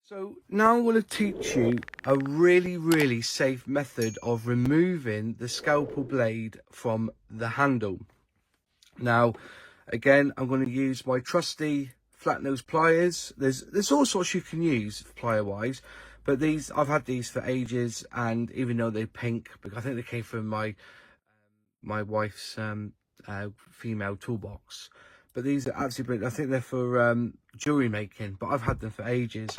So now I'm going to teach you a really safe method of removing the scalpel blade from the handle. Now, again, I'm going to use my trusty flat nose pliers. There's all sorts you can use plier wise, but these, I've had these for ages, and even though they're pink, because I think they came from my wife's female toolbox, but these are absolutely brilliant. I think they're for jewelry making, but I've had them for ages.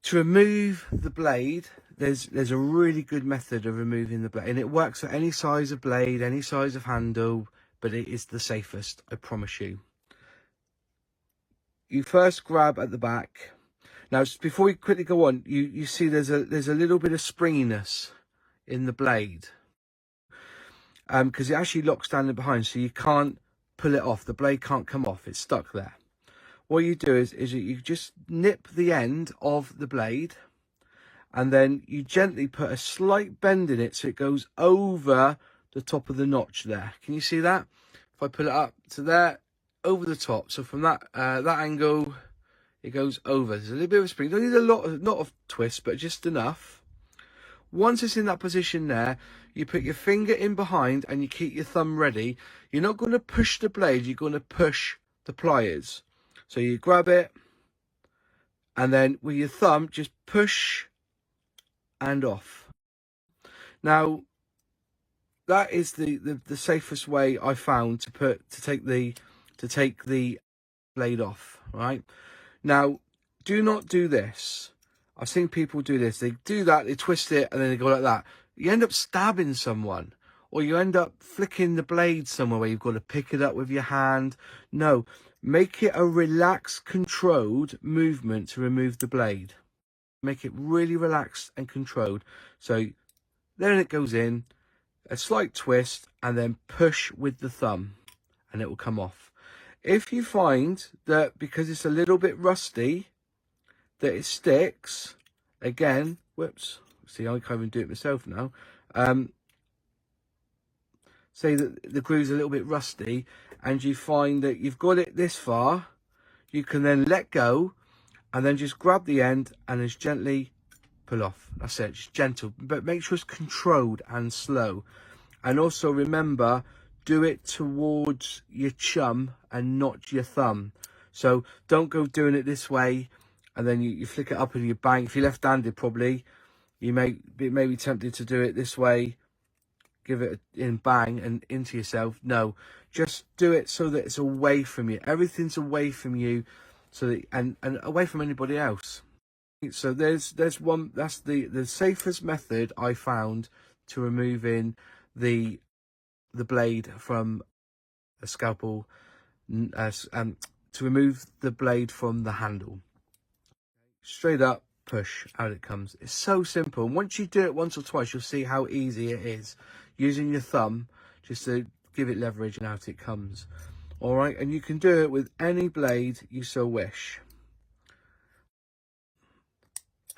To remove the blade, there's a really good method of removing the blade, and it works for any size of blade, any size of handle, but it is the safest, I promise you. You first grab at the back. Now, before we quickly go on, you see there's a little bit of springiness in the blade, because it actually locks down in behind, so you can't pull it off. The blade can't come off; it's stuck there. What you do is you just nip the end of the blade, and then you gently put a slight bend in it so it goes over the top of the notch there. Can you see that? If I pull it up to there, over the top. So from that angle, it goes over. There's a little bit of a spring. Don't need a lot of twist, but just enough. Once it's in that position there, you put your finger in behind and you keep your thumb ready. You're not going to push the blade, you're going to push the pliers. So you grab it, and then with your thumb, just push and off. Now, that is the safest way I found to take the blade off. Right now, do not do this. I've seen people do this. They do that, they twist it, and then they go like that. You end up stabbing someone, or you end up flicking the blade somewhere where you've got to pick it up with your hand. No. Make it a relaxed, controlled movement to remove the blade. Make it really relaxed and controlled. So then it goes in, a slight twist, and then push with the thumb, and it will come off. If you find that because it's a little bit rusty, that it sticks, again, whoops, see, I can't even do it myself now. Say that the groove's a little bit rusty, and you find that you've got it this far, you can then let go and then just grab the end and just gently pull off. That's it, just gentle, but make sure it's controlled and slow. And also remember, do it towards your chum and not your thumb. So don't go doing it this way and then you flick it up and you bang. If you're left-handed, probably you may be tempted to do it this way, give it in bang and into yourself. No, just do it so that it's away from you. Everything's away from you, so that and away from anybody else. So there's one. That's the safest method I found to removing the blade from a scalpel, to remove the blade from the handle. Straight up, push, out it comes. It's so simple. And once you do it once or twice, you'll see how easy it is. Using your thumb just to give it leverage, and out it comes. All right, and you can do it with any blade you so wish.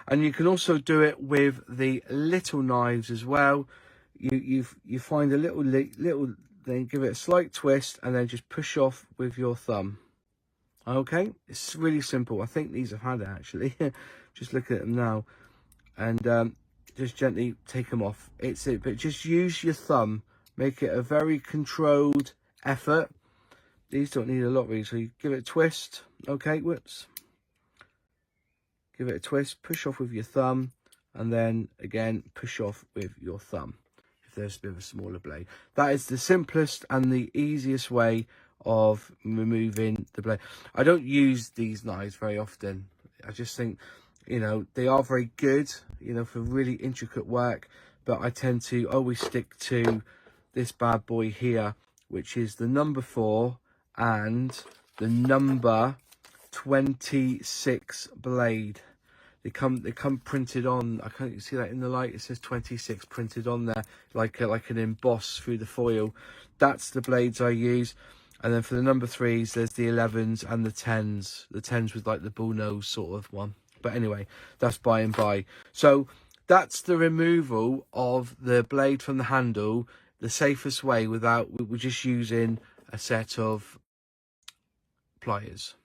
And you can also do it with the little knives as well. You find a little then give it a slight twist and then just push off with your thumb. Okay, it's really simple. I think these have had it actually. Just look at them now, and just gently take them off. It's it, but just use your thumb. Make it a very controlled effort. These don't need a lot really, so you give it a twist. Okay, whoops. Give it a twist, push off with your thumb, and then again push off with your thumb if there's a bit of a smaller blade. That is the simplest and the easiest way of removing the blade. I don't use these knives very often. I just think, you know, they are very good, you know, for really intricate work, but I tend to always stick to this bad boy here, which is the number 4 and the number 26 blade. They come printed on. I can't see that in the light. It says 26 printed on there, like an emboss through the foil. That's the blades I use. And then for the number 3s, there's the 11s and the 10s. The 10s with like the bull nose sort of one. But anyway, that's by and by. So that's the removal of the blade from the handle the safest way we're just using a set of pliers.